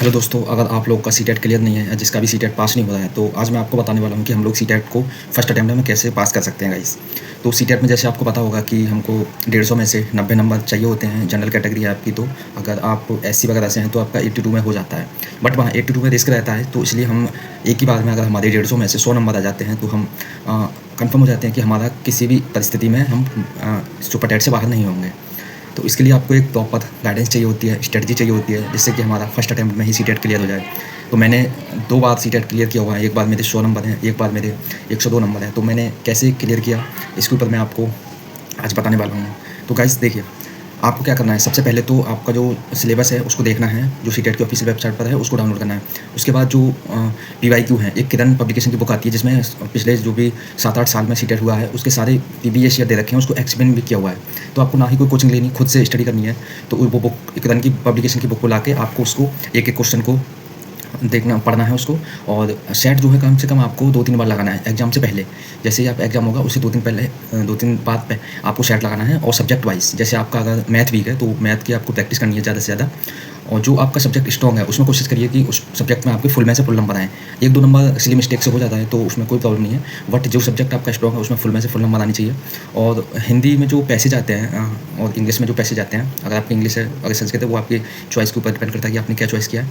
Hello दोस्तों, अगर आप लोग का सीटेट क्लियर नहीं है या जिसका भी सीटेट पास नहीं हो रहा है, तो आज मैं आपको बताने वाला हूँ कि हम लोग सीटेट को फर्स्ट अटेम्प्ट में कैसे पास कर सकते हैं गाइस। तो सीटेट में जैसे आपको पता होगा कि हमको 150 में से 90 नंबर चाहिए होते हैं। जनरल कैटेगरी है आपकी, तो अगर आप एससी वगैरह से हैं तो आपका 82 में हो जाता है। बट वहाँ 82 में रिस्क रहता है, तो इसलिए हम एक ही बार में अगर हमारे 150 में से 100 नंबर आ जाते हैं तो हम कन्फर्म हो जाते हैं कि हमारा किसी भी परिस्थिति में हम सुपर टेट से बाहर नहीं होंगे। तो इसके लिए आपको एक प्रॉपर गाइडेंस चाहिए होती है, स्ट्रेटजी चाहिए होती है, जिससे कि हमारा फर्स्ट अटेम्प्ट में ही सीटेट क्लियर हो जाए। तो मैंने 2 बार सीटेट क्लियर किया हुआ है। एक बार मेरे 100 नंबर हैं, एक बार मेरे 102 नंबर हैं। तो मैंने कैसे क्लियर किया, इसके ऊपर मैं आपको आज बताने वाला हूँ। तो गाइस देखिए, आपको क्या करना है, सबसे पहले तो आपका जो सिलेबस है उसको देखना है, जो सीटेट की ऑफिशियल वेबसाइट पर है उसको डाउनलोड करना है। उसके बाद जो पीवाईक्यू है, एक किरण पब्लिकेशन की बुक आती है जिसमें पिछले जो भी 7-8 साल में सीटेट हुआ है उसके सारे प्रीवियस ईयर दे रखे हैं, उसको एक्सप्लेन भी किया हुआ है। तो आपको ना ही कोई कोचिंग लेनी, खुद से स्टडी करनी है। तो वो बुक, किरण की पब्लिकेशन की बुक को लाके आपको उसको एक-एक क्वेश्चन को देखना पढ़ना है उसको। और सेट जो है कम से कम आपको 2-3 बार लगाना है एग्ज़ाम से पहले। जैसे ही आप एग्ज़ाम होगा उससे 2-3 बाद पे आपको सेट लगाना है। और सब्जेक्ट वाइज़, जैसे आपका अगर मैथ वीक है तो मैथ की आपको प्रैक्टिस करनी है ज़्यादा से ज़्यादा। और जो आपका सब्जेक्ट स्ट्रॉन्ग है उसमें कोशिश करिए कि उस सब्जेक्ट में आपके फुल में से फुल नंबर आएँ। 1-2 नंबर सिली मिस्टेक से हो जाता है तो उसमें कोई प्रॉब्लम नहीं है, बट जो सब्जेक्ट आपका स्ट्रॉन्ग है उसमें फुल में से फुल नंबर आने चाहिए। और हिंदी में जो पैसेज आते हैं और इंग्लिश में जो पैसेज आते हैं, अगर आपकी इंग्लिश है, अगर संस्कृत है, वो आपकी चॉइस के ऊपर डिपेंड करता है कि आपने क्या चॉइस किया है।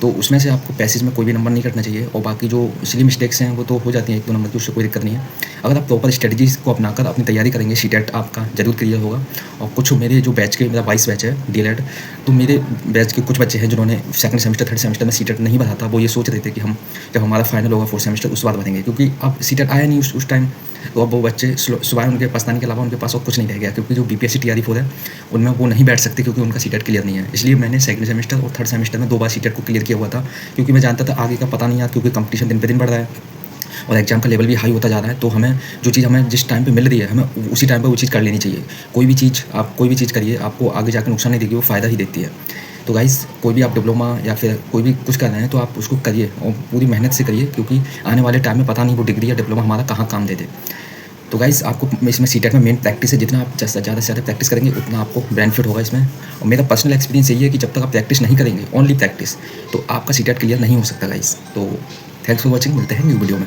तो उसमें से आपको पैसेज में कोई भी नंबर नहीं कटना चाहिए। और बाकी जो सिली मिस्टेक्स हैं वो तो हो जाती हैं 1-2 नंबर की, उससे कोई दिक्कत नहीं है। अगर आप प्रॉपर स्ट्रेटजीज़ को अपनाकर अपनी तैयारी करेंगे, सीटेट आपका ज़रूर क्लियर होगा। और कुछ मेरे जो बैच के, मेरा 22 बैच है डीएलएड, तो मेरे बैच के कुछ बच्चे हैं जिन्होंने सेकंड सेमेस्टर, थर्ड सेमेस्टर में सीटेट नहीं भरा था। वो ये सोच रहे थे कि हम जब हमारा फाइनल होगा 4th सेमेस्टर उस बार भरेंगे, क्योंकि अब सीटेट आया नहीं उस टाइम। तो अब वो बच्चे सिवाय उनके पछताने के अलावा उनके पास और कुछ नहीं रह गया, क्योंकि जो बीपीएससी टीआरई 4 है उनमें वो नहीं बैठ सकते क्योंकि उनका सीटेट क्लियर नहीं है। इसलिए मैंने सेकंड सेमेस्टर और थर्ड सेमेस्टर में 2 बार सीटेट को क्लियर किया हुआ था, क्योंकि मैं जानता था आगे का पता नहीं है, क्योंकि कंपटीशन दिन पे दिन बढ़ रहा है और एग्जाम का लेवल भी हाई होता जा रहा है। तो हमें जो चीज़ हमें जिस टाइम पे मिल रही है, हमें उसी टाइम पे वो चीज़ कर लेनी चाहिए। कोई भी चीज़ करिए, आपको आगे जाकर नुकसान नहीं देगी, वो फ़ायदा ही देती है। तो गाइस, कोई भी आप डिप्लोमा या फिर कोई भी कुछ कर रहे हैं तो आप उसको करिए और पूरी मेहनत से करिए, क्योंकि आने वाले टाइम में पता नहीं वो डिग्री या डिप्लोमा हमारा कहाँ काम दे दे। तो गाइस, आपको इसमें सीटेट में मेन प्रैक्टिस है। जितना आप ज़्यादा से ज़्यादा प्रैक्टिस करेंगे उतना आपको बेनिफिट होगा इसमें। और मेरा पर्सनल एक्सपीरियंस यही है कि जब तक आप प्रैक्टिस नहीं करेंगे, ओनली प्रैक्टिस, तो आपका सीटेट क्लियर नहीं हो सकता गाइस। तो थैंक्स फॉर वॉचिंग, मिलते हैं न्यू वीडियो में।